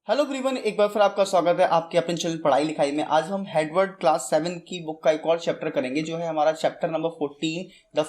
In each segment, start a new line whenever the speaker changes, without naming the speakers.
Hello everyone, एक बार फिर आपका स्वागत है आपके अपने चैनल पढ़ाई लिखाई में। आज हम हेडवर्ड क्लास 7 की बुक का एक और चैप्टर करेंगे जो है हमारा चैप्टर नंबर 14 द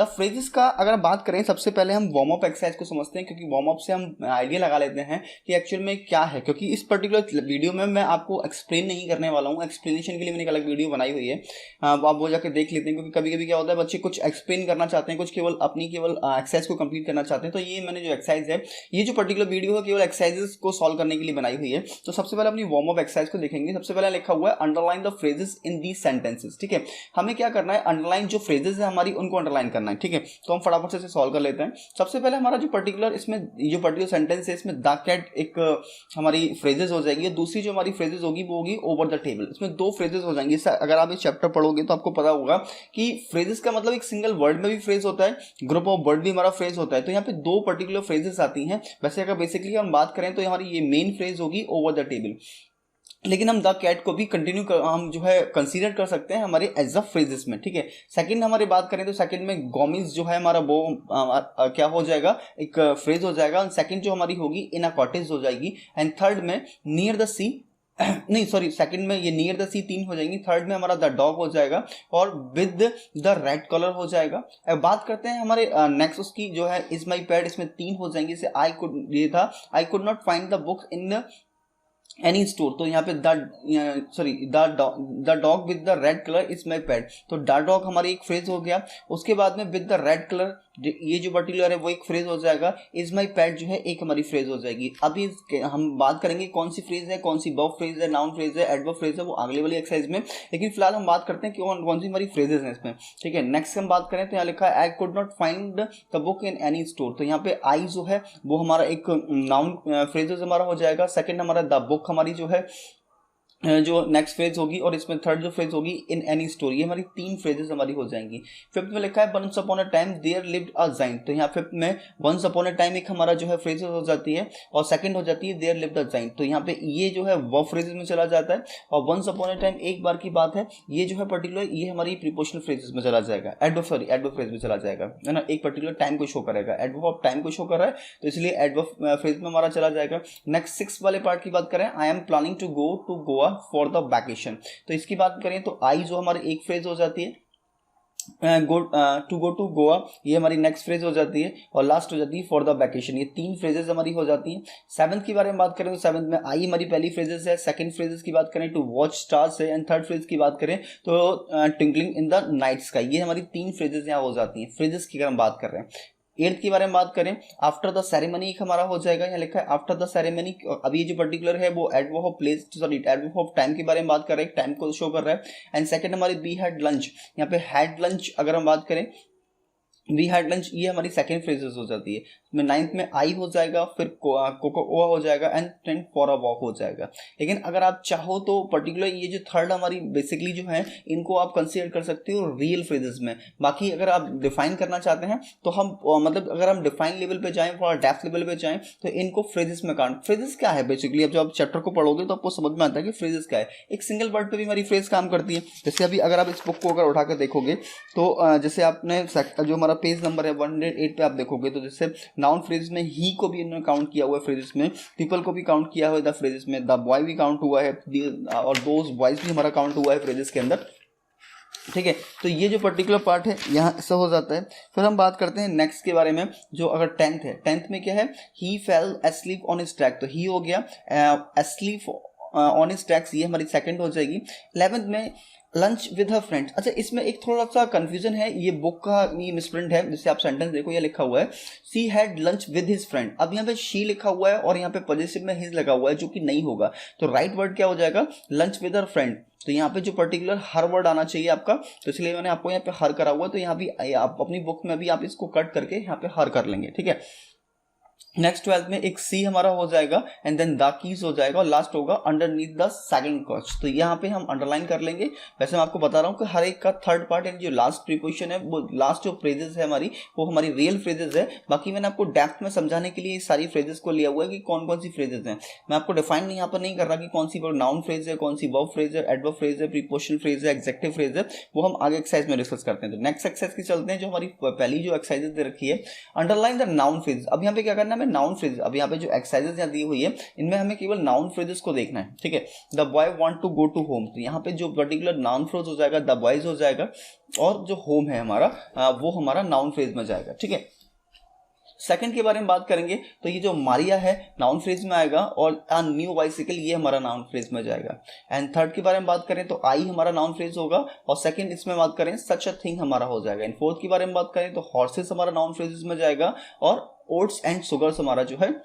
फ्रेजेस का अगर बात करें, सबसे पहले हम वार्म अप एक्सरसाइज को समझते हैं, क्योंकि वार्म अप से हम आइडिया लगा लेते हैं कि एक्चुअल में क्या है। क्योंकि इस पर्टिकुलर वीडियो में मैं आपको एक्सप्लेन नहीं करने वाला हूँ, एक्सप्लेनेशन के लिए मैंने एक अलग वीडियो बनाई हुई है, आप वो जाकर देख लेते हैं। क्योंकि कभी कभी क्या होता है, बच्चे कुछ एक्सप्लेन करना चाहते हैं, कुछ केवल अपनी एक्सरसाइज को कंप्लीट करना चाहते हैं। तो ये मैंने जो एक्सरसाइज है, ये जो पर्टिकुलर वीडियो है, केवल एक्सरसाइजेस को सॉल्व करने के लिए बनाई हुई है। तो सबसे पहले अपनी वार्म अप एक्सरसाइज को देखेंगे। सबसे पहले लिखा हुआ है underline the phrases in the sentences. ठीक है, हमें क्या करना है, अंडरलाइन जो फ्रेजेस है हमारी उनको अंडरलाइन करना है। ठीक है, तो हम फटाफट से सॉल्व कर लेते हैं। सबसे पहले हमारा जो पर्टिकुलर सेंटेंस है, इसमें द कैट एक हमारी फ्रेजेस हो जाएगी। दूसरी जो हमारी फ्रेजेस होगी वो होगी ओवर द टेबल। इसमें दो फ्रेजेस हो जाएंगी। अगर आप इस चैप्टर पढ़ोगे तो आपको पता होगा कि फ्रेजेस का मतलब एक सिंगल वर्ड में भी फ्रेज होता है, ग्रुप ऑफ वर्ड भी हमारा फ्रेज होता है। तो यहाँ पे दो पर्टिकुलर फ्रेजेस आती हैं। वैसे अगर बेसिकली हम बात करें तो हमारी ये मेन फ्रेज होगी ओवर द टेबल, लेकिन हम द कैट को भी हम जो है कंसीडर कर सकते हैं हमारे एज अ फ्रेजेस में। ठीक है, सेकंड हमारी बात करें तो सेकंड में गोमिस जो है हमारा वो क्या हो जाएगा, एक फ्रेज हो जाएगा। सेकंड जो हमारी होगी इन अ कॉटेज हो जाएगी। एंड थर्ड में नियर द सी नहीं सॉरी, सेकंड में ये नियर द सी तीन हो जाएंगी। थर्ड में हमारा द डॉग हो जाएगा और विद द रेड कलर हो जाएगा। अब बात करते हैं हमारे नेक्स्ट उसकी जो है इज माई पैड, इसमें तीन हो जाएंगी। जैसे ये था I could not find the book in any store, तो यहाँ पे the dog with the red colour is my pet. तो द डॉग हमारी एक फ्रेज हो गया। उसके बाद में विद द रेड कलर ये जो पर्टिकुलर है वो एक फ्रेज हो जाएगा। इज माई पेट जो है एक हमारी फ्रेज हो जाएगी। अभी हम बात करेंगे कौन सी फ्रेज है, कौन सी वर्ब फ्रेज है, नाउन फ्रेज है, एडवर्ब फ्रेज है, वो अगले वाली एक्सरसाइज में। लेकिन फिलहाल हम बात करते हैं कि कौन सी हमारी फ्रेजेस हैं इसमें। ठीक है, नेक्स्ट हम बात करें तो यहाँ लिखा है आई could not find the book in any store. तो यहाँ पे आई जो है वो हमारा एक नाउन फ्रेजेस हमारा हो जाएगा। सेकंड हमारा द बुक हमारी जो है जो नेक्स्ट फ्रेज होगी, और इसमें थर्ड जो फ्रेज होगी इन एनी स्टोरी। ये हमारी तीन फ्रेजेस हमारी हो जाएंगी। फिफ्थ में लिखा है once upon a time there lived a giant. तो यहाँ फिफ्थ में वंस अपॉन अ टाइम एक हमारा जो है फ्रेजेस हो जाती है, और सेकंड हो जाती है देयर लिव्ड अ जाइंट। तो यहाँ पे ये जो है वो फ्रेजेस में चला जाता है, और वंस अपॉन अ टाइम एक बार की बात है, ये जो है पर्टिकुलर ये हमारी प्रीपोजिशनल फ्रेजेस में चला जाएगा, एडवर्ब फ्रेज में चला जाएगा, है ना। एक पर्टिकुलर टाइम को शो करेगा, एडवर्ब ऑफ टाइम को शो कर रहा है, तो इसलिए एडवर्ब फ्रेज में हमारा चला जाएगा। नेक्स्ट सिक्स वाले पार्ट की बात करें, I am planning to go to Goa for the back. तो इसकी बात करें तो आई जो हमारी एक फ्रेज हो जाती है, गो टू गोवा ये हमारी नेक्स्ट फ्रेज हो जाती है, और लास्ट हो जाती है फॉर द वैकेशन। ये तीन फ्रेजेस हमारी हो जाती हैं। सेवंथ के बारे में बात करें तो सेवंथ में आई हमारी पहली फ्रेजेस है। सेकंड फ्रेजेस की बात करें टू वॉच स्टार्स है, एंड थर्ड फ्रेज की बात करें तो twinkling in the night sky. ये हमारी तीन फ्रेजेस यहाँ हो जाती हैं फ्रेजेस की अगर हम बात कर रहे हैं। एट्थ के बारे में बात करें, आफ्टर द सेरेमनी एक हमारा हो जाएगा। यहाँ लिखा है आफ्टर द सेरेमनी। अभी जो पर्टिकुलर है वो adverb of place adverb of time के बारे में बात कर रहे हैं, टाइम को शो कर रहा है। एंड सेकंड हमारी बी हैड लंच। यहाँ पे हैड लंच अगर हम बात करें, वी हैड लंच ये हमारी सेकंड फ्रेजेस हो जाती है। में नाइन्थ में आई हो जाएगा, फिर कोकोआ हो जाएगा, and tenth for a walk हो जाएगा। लेकिन अगर आप चाहो तो पर्टिकुलर ये जो थर्ड हमारी बेसिकली जो है इनको आप कंसीडर कर सकते हो रियल फ्रेजेस में। बाकी अगर आप डिफाइन करना चाहते हैं तो हम मतलब अगर हम डिफाइन लेवल पे जाएं, थोड़ा डेप्थ लेवल पे जाएं, तो इनको फ्रेजेस में काउंट। फ्रेजेस क्या है बेसिकली, अब जब आप चैप्टर को पढ़ोगे तो आपको समझ में आता है कि फ्रेजेस क्या है। एक सिंगल वर्ड पे भी हमारी फ्रेज काम करती है। जैसे अभी अगर आप इस बुक को अगर उठाकर देखोगे तो जैसे आपने जो हमारा पेज नंबर है 108 पे आप देखोगे तो जैसे नाउन फ्रेज में ही को भी इन्होंने काउंट किया हुआ है फ्रेजेस में, पीपल को भी काउंट किया हुआ है द फ्रेजेस में, द बॉय भी काउंट हुआ है, और दोज बॉयज भी हमारा काउंट हुआ है फ्रेजेस के अंदर। ठीक है, तो ये जो पर्टिकुलर पार्ट है यहाँ से हो जाता है। फिर हम बात करते हैं नेक्स्ट के बारे में, जो अगर टेंथ है, टेंथ में क्या है, he fell asleep on his track. तो ही हो गया, एस्लीप ऑन हिज ट्रैक्स ये हमारी सेकंड हो जाएगी। 11th में लंच विद हर फ्रेंड्स। अच्छा, इसमें एक थोड़ा सा कंफ्यूजन है, ये बुक का ये मिसप्रिंट है। जैसे आप सेंटेंस देखो, ये लिखा हुआ है she had lunch with his friend. अब यहाँ पे शी लिखा हुआ है और यहाँ पे पॉजिटिव में हिज लगा हुआ है, जो कि नहीं होगा। तो राइट वर्ड क्या हो जाएगा, लंच विद हर फ्रेंड। तो यहाँ पे जो पर्टिकुलर हर वर्ड आना चाहिए आपका, तो इसलिए मैंने आपको यहाँ पे हर करा हुआ है। तो यहाँ भी आप अपनी बुक में भी आप इसको कट करके यहाँ पे हर कर लेंगे। ठीक है, नेक्स्ट 12th में एक सी हमारा हो जाएगा, एंड देन द कीज हो जाएगा, और लास्ट होगा अंडरनीथ द सेकंड कॉच। तो यहाँ पे हम अंडरलाइन कर लेंगे। वैसे मैं आपको बता रहा हूँ कि हर एक का थर्ड पार्ट यानी जो लास्ट प्रीपोजिशन है, वो लास्ट जो फ्रेजेस है हमारी, वो हमारी रियल फ्रेजेस है। बाकी मैंने आपको डेप्थ में समझाने के लिए सारी फ्रेजेस को लिया हुआ है कि कौन कौन सी फ्रेजेस हैं। मैं आपको डिफाइन यहाँ पर नहीं कर रहा कि कौन सी नाउन फ्रेज है, कौन सी वर्ब फ्रेज है, एडवर्ब फ्रेज है, प्रीपोजिशनल फ्रेज है, एग्जेक्टिव फ्रेज है, वो हम आगे एक्सरसाइज में डिस्कस करते हैं। तो नेक्स्ट एक्सरसाइज की चलते हैं, जो हमारी पहली जो एक्सरसाइजेस दे रखी है, अंडरलाइन द नाउन फ्रेज। अब यहाँ पे क्या करना है, हमें नाउन फ्रेजेस, अब यहाँ पे जो एक्सरसाइजेस यहाँ दी हुई है इनमें हमें केवल नाउन फ्रेजेस को देखना है, ठीक है। The boy want to go to home, तो यहाँ पे जो पर्टिकुलर नाउन फ्रेज हो जाएगा द बॉयज हो जाएगा, और जो होम है हमारा वो हमारा नाउन फ्रेज में जाएगा, ठीक है। सेकंड के बारे में बात करेंगे तो ये जो मारिया है नाउन फ्रेज में आएगा, और अ न्यू बाइसिकल ये हमारा नाउन फ्रेज में जाएगा। एंड थर्ड के बारे में बात करें तो आई हमारा नाउन फ्रेज होगा, और सेकंड इसमें बात करें सच अ थिंग हमारा हो जाएगा। एंड फोर्थ के बारे में बात करें तो हॉर्सेस हमारा नाउन फ्रेजेस में जाएगा, और ओट्स एंड शुगर्स हमारा जो है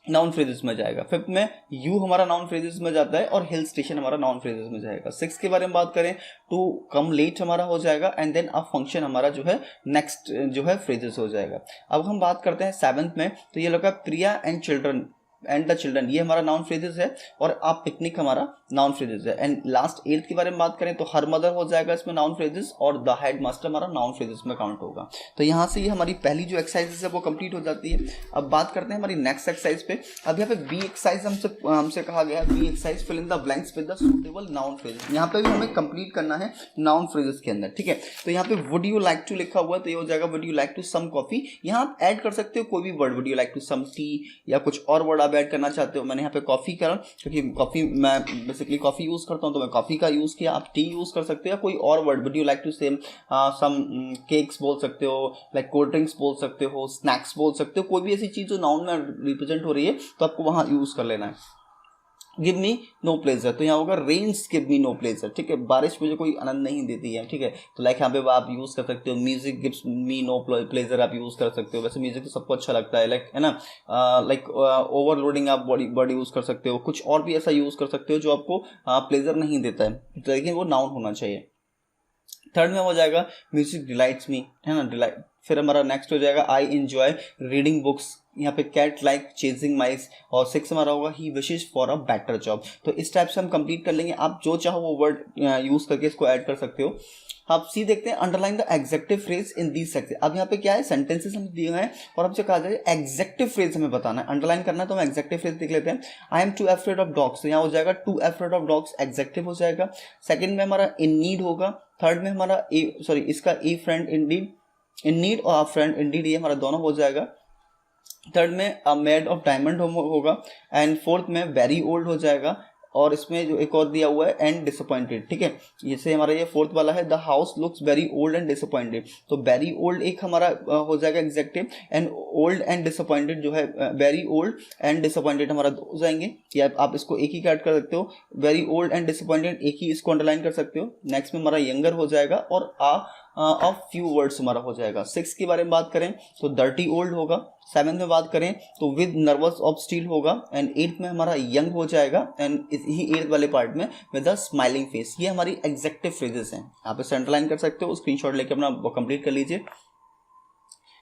नाउन फ्रेजेस में जाएगा। फिफ्थ में यू हमारा नाउन फ्रेजेस में जाता है, और हिल स्टेशन हमारा नाउन फ्रेजेस में जाएगा। सिक्स के बारे में बात करें टू कम लेट हमारा हो जाएगा, एंड देन अ फंक्शन हमारा जो है नेक्स्ट जो है फ्रेजेस हो जाएगा। अब हम बात करते हैं सेवंथ में, तो ये लगा Priya and children and the children, ये हमारा नाउन फ्रेजेस है, और आप पिकनिक हमारा नाउन फ्रेजेस है। एंड लास्ट एट्थ के बारे में बात करें तो हर मदर हो जाएगा इसमें नाउन फ्रेजेस, और द हेड मास्टर हमारा नाउन फ्रेजेस में काउंट होगा। तो यहाँ से ये हमारी पहली जो एक्सरसाइजेस है वो कंप्लीट हो जाती है। अब बात करते हैं हमारी नेक्स्ट एक्सरसाइज पे। अब यहाँ पे बी एक्सरसाइज हमसे कहा गया है, B exercise fill in the blanks with the suitable noun phrases. यहाँ पे भी हमें कंप्लीट करना है नाउन फ्रेजेस के अंदर, ठीक है। तो यहाँ पे वुड यू लाइक टू लिखा हुआ है, तो ये हो जाएगा would you like to some coffee. यहाँ आप ऐड कर सकते हो कोई भी word, would you like to some tea, या कुछ और वर्ड आप ऐड करना चाहते हो। मैंने यहाँ पे कॉफी करा, क्योंकि कॉफी मैं बेसिकली कॉफी यूज करता हूँ तो मैं कॉफी का यूज किया। आप टी यूज कर सकते हो, या कोई और word, would you like to same some cakes बोल सकते हो, लाइक कोल्ड ड्रिंक्स बोल सकते हो, स्नैक्स बोल सकते हो, कोई भी ऐसी चीज जो नाउन में रिप्रेजेंट हो रही है तो आपको वहां यूज कर लेना है। गिव मी नो प्लेजर, तो यहाँ होगा rains give me no pleasure, ठीक है, बारिश मुझे कोई आनंद नहीं देती है, ठीक है। तो लाइक यहाँ पे आप यूज कर सकते हो music gives me no pleasure, आप यूज कर सकते हो। वैसे म्यूजिक तो सबको अच्छा लगता है, लाइक है ना, लाइक ओवरलोडिंग आप वर्ड यूज कर सकते हो, कुछ और भी ऐसा यूज कर सकते हो जो आपको प्लेजर नहीं देता है, तो लेकिन वो नाउन होना चाहिए। थर्ड में हो जाएगा म्यूजिक डिलाइट्स मी, है ना, डिलाइट। फिर हमारा नेक्स्ट हो जाएगा आई एंजॉय रीडिंग बुक्स, यहाँ पे कैट लाइक चेजिंग माइस, और सिक्स हमारा होगा ही wishes for a better job. तो इस टाइप से हम कंप्लीट कर लेंगे, आप जो चाहो वो वर्ड यूज करके इसको ऐड कर सकते हो। आप सी देखते हैं underline the adjective phrase in these section. अब यहाँ पे क्या है, सेंटेंसेस हम दिए हैं और हमसे कहा जाए एग्जेक्टिव फ्रेज हमें बताना है, अंडरलाइन करना है, तो हम एग्जेक्टिव फ्रेज देख लेते हैं। I am to afraid of dogs, तो यहाँ हो जाएगा to afraid of dogs executive हो जाएगा। सेकंड में हमारा इन नीड होगा। थर्ड में हमारा इसका ए फ्रेंड इंडीड, इन नीड और फ्रेंड इंडीड, ये हमारा दोनों हो जाएगा। थर्ड में अ मेड ऑफ डायमंड होगा। एंड फोर्थ में वेरी ओल्ड हो जाएगा, और इसमें जो एक और दिया हुआ है एंड डिसअपॉइंटेड, ठीक है, जैसे हमारा ये फोर्थ वाला है the house looks very old and disappointed, तो वेरी ओल्ड एक हमारा हो जाएगा executive, and old and disappointed जो है वेरी ओल्ड एंड डिसअपॉइंटेड हमारा हो जाएंगे, या आप इसको एक ही काट कर सकते हो, वेरी ओल्ड एंड डिसअपॉइंटेड एक ही इसको अंडरलाइन कर सकते हो। नेक्स्ट में हमारा यंगर हो जाएगा, और ऑफ फ्यू वर्ड्स हमारा हो जाएगा। सिक्स के बारे में बात करें तो डर्टी ओल्ड होगा। सेवेंथ में बात करें तो विद नर्वस ऑफ स्टील होगा। एंड एट्थ में हमारा यंग हो जाएगा, एंड ही एट्थ वाले पार्ट में विद अ स्माइलिंग फेस। ये हमारी एग्जेक्टिव फ्रेजेस हैं, यहाँ पे सेंटरलाइन कर सकते हो, स्क्रीनशॉट लेके अपना कंप्लीट कर लीजिए।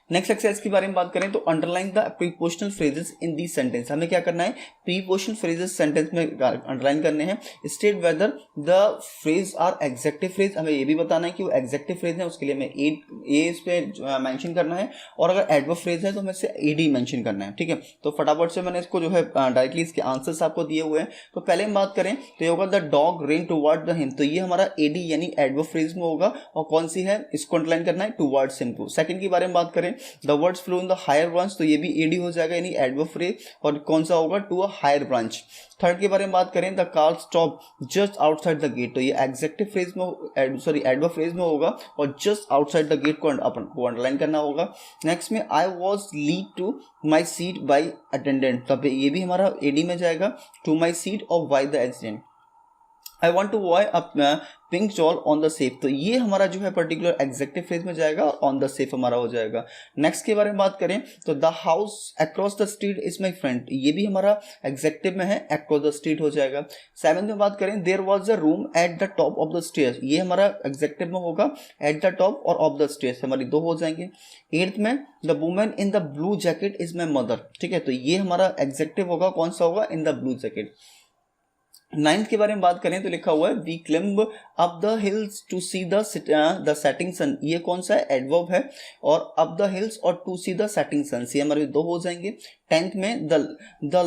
नेक्स्ट एक्सरसाइज के बारे में बात करें तो underline the prepositional phrases in the sentence. हमें क्या करना है, प्रीपोजिशनल फ्रेजेस सेंटेंस में अंडरलाइन करने हैं। State whether the phrase are adjective phrase, हमें ये भी बताना है कि वो एग्जेक्टिव फ्रेज है, उसके लिए हमें ए इस पे मेंशन करना है, और अगर एडवर्ब फ्रेज है तो हमें इसे एडी मेंशन करना है, ठीक है। तो फटाफट से मैंने इसको जो है डायरेक्टली इसके आंसर्स आपको दिए हुए हैं। तो पहले हम बात करें तो ये होगा the dog rain toward the him, तो ये हमारा एडी यानी एडवर्ब फ्रेज में होगा, और कौन सी है इसको अंडरलाइन करना है, टुवर्ड्स हिम को। सेकंड के बारे में बात करें the words flow in the higher branch, तो ये भी एडी हो जाएगा यानी एडवर्ब फ्रेज, और कौन सा होगा, to a higher branch. Third के बारे में बात करें the car stop just outside the gate, तो ये एग्जेक्टिव फ्रेज में एडवर्ब फ्रेज में होगा, और जस्ट आउटसाइड द गेट को अंडरलाइन करना होगा। नेक्स्ट में I was lead to my seat by attendant, तब ये भी हमारा एडी में जाएगा, टू माई सीट और by the agent. I want to buy a pink doll on the safe, तो ये हमारा जो है पर्टिकुलर एग्जेक्टिव फ्रेज में जाएगा, और ऑन द सेफ हमारा हो जाएगा। नेक्स्ट के बारे में बात करें तो the house across the street is my friend, ये भी हमारा एग्जेक्टिव में है, अक्रॉस द स्ट्रीट हो जाएगा। सेवेंथ में बात करें there was a room at the top of the stairs, ये हमारा एग्जेक्टिव में होगा, एट द टॉप और ऑफ द स्टेयर्स हमारी दो हो जाएंगे। एट्थ में the women in the blue jacket is my mother, ठीक है, तो ये हमारा एग्जेक्टिव होगा, कौन सा होगा, in the blue jacket. Ninth के बारे में बात करें तो लिखा हुआ है we climb up the hills to see the setting sun. ये कौन सा है? एडवर्ब है। और अप द हिल्स और to see the setting sun, ये हमारे दो हो जाएंगे। टेंथ में the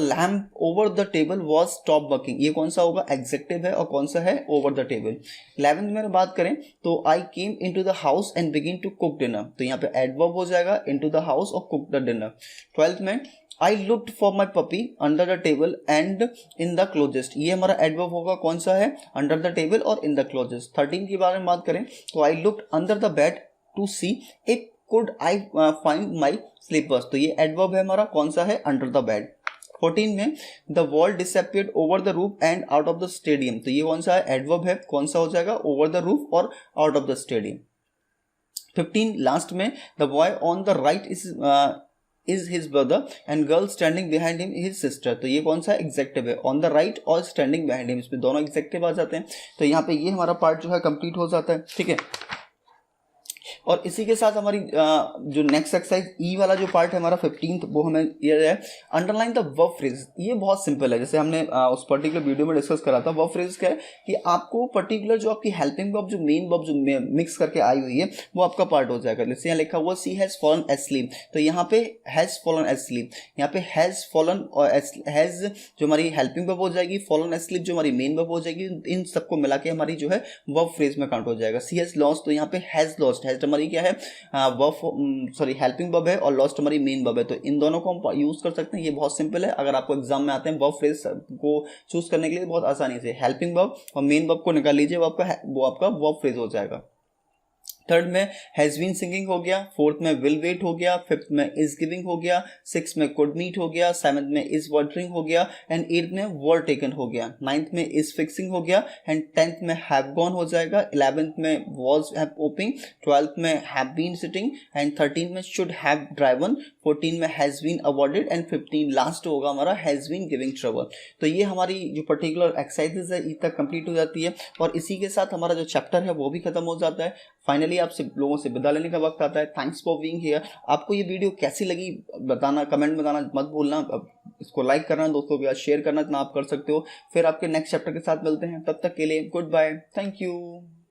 lamp over the table was stop working, ये कौन सा होगा? एग्जेक्टिव है। और कौन सा है? Over the table. 11th में बात करें तो I came in to the house and begin to cook dinner, तो यहाँ पे एडवर्ब हो जाएगा इन टू द हाउस और कुक द डिनर। 12th में I looked for my puppy under the table and in the closest, ये हमारा adverb होगा। कौन सा है? अंडर द टेबल और इन द क्लोजेस्ट। 13 के बारे में बात करें तो I looked under the bed to see if could I find my slippers, तो ये एडवर्ब है हमारा। कौन सा है? Under the bed. 14 में the wall disappeared over the roof and out of the stadium, तो ये कौन सा है? एडवर्ब है। कौन सा हो जाएगा? ओवर द रूफ और out of the stadium. 15 last में the boy on the right is his brother and girl standing behind him his sister, तो ये कौन सा एग्जेक्टिव है? ऑन द राइट और स्टैंडिंग बिहाइंड हिम, इसमें दोनों एग्जेक्टिव आ जाते हैं। तो यहाँ पे ये हमारा पार्ट जो है कंप्लीट हो जाता है। ठीक है, और इसी के साथ हमारी जो नेक्स्ट एक्सरसाइज ई वाला जो पार्ट है हमारा 15th, वो हमें ये है अंडरलाइन द वर्ब फ्रेज। ये बहुत सिंपल है, जैसे हमने उस पर्टिकुलर वीडियो में डिस्कस करा था। वर्ब फ्रेज क्या है कि आपको पर्टिकुलर जो आपकी हेल्पिंग वर्ब, जो मेन वर्ब जो मिक्स करके आई हुई है, वो आपका पार्ट हो जाएगा। जैसे यहाँ लिखा हुआ सी हैज फॉलन एस्लीप, तो यहाँ पे हैज फॉलन एस्लीप, यहाँ पे हैज फॉलन और हैज जो हमारी हेल्पिंग वर्ब हो जाएगी, फॉलन एस्लीप जो हमारी मेन वर्ब हो जाएगी, इन सबको मिला के हमारी जो है वर्ब फ्रेज में काउंट हो जाएगा। सी हैज लॉस्ट, तो यहाँ पे हैज लॉस्ट, हैज हमारी क्या है? वर्ब सॉरी हेल्पिंग वर्ब है, और लॉस्ट हमारी मेन वर्ब है। तो इन दोनों को हम यूज कर सकते हैं। ये बहुत सिंपल है, अगर आपको एग्जाम में आते हैं वर्ब फ्रेज को चूज करने के लिए बहुत आसानी से हेल्पिंग वर्ब और मेन वर्ब को निकाल लीजिए, वो आपका वर्ब फ्रेज हो जाएगा। थर्ड में हैज बीन सिंगिंग हो गया, फोर्थ में विल वेट हो गया, फिफ्थ में इज गिविंग हो गया, सिक्स में कुड मीट हो गया, सेवंथ में इज वाटरिंग हो गया एंड एट्थ में वर टेकन हो गया, नाइन्थ में इज फिक्सिंग हो गया एंड टेंथ में हैव गॉन हो जाएगा, 11th में वॉज हैव ओपिंग, 12th में हैव बीन सिटिंग एंड 13 में शुड हैव ड्राइवन, 14 में has been awarded and 15 last होगा हमारा हैज बीन गिविंग ट्रबल। तो ये हमारी जो पर्टिकुलर एक्सरसाइजेज है ई तक कंप्लीट हो जाती है, और इसी के साथ हमारा जो चैप्टर है वो भी खत्म हो जाता है। फाइनली आपसे लोगों से विदा लेने का वक्त आता है। Thanks for being here. आपको ये वीडियो कैसी लगी बताना, कमेंट में बताना मत भूलना। इसको लाइक करना, दोस्तों के साथ शेयर करना, इतना आप कर सकते हो। फिर आपके नेक्स्ट चैप्टर के साथ मिलते हैं, तब तक के लिए गुड बाय, थैंक यू।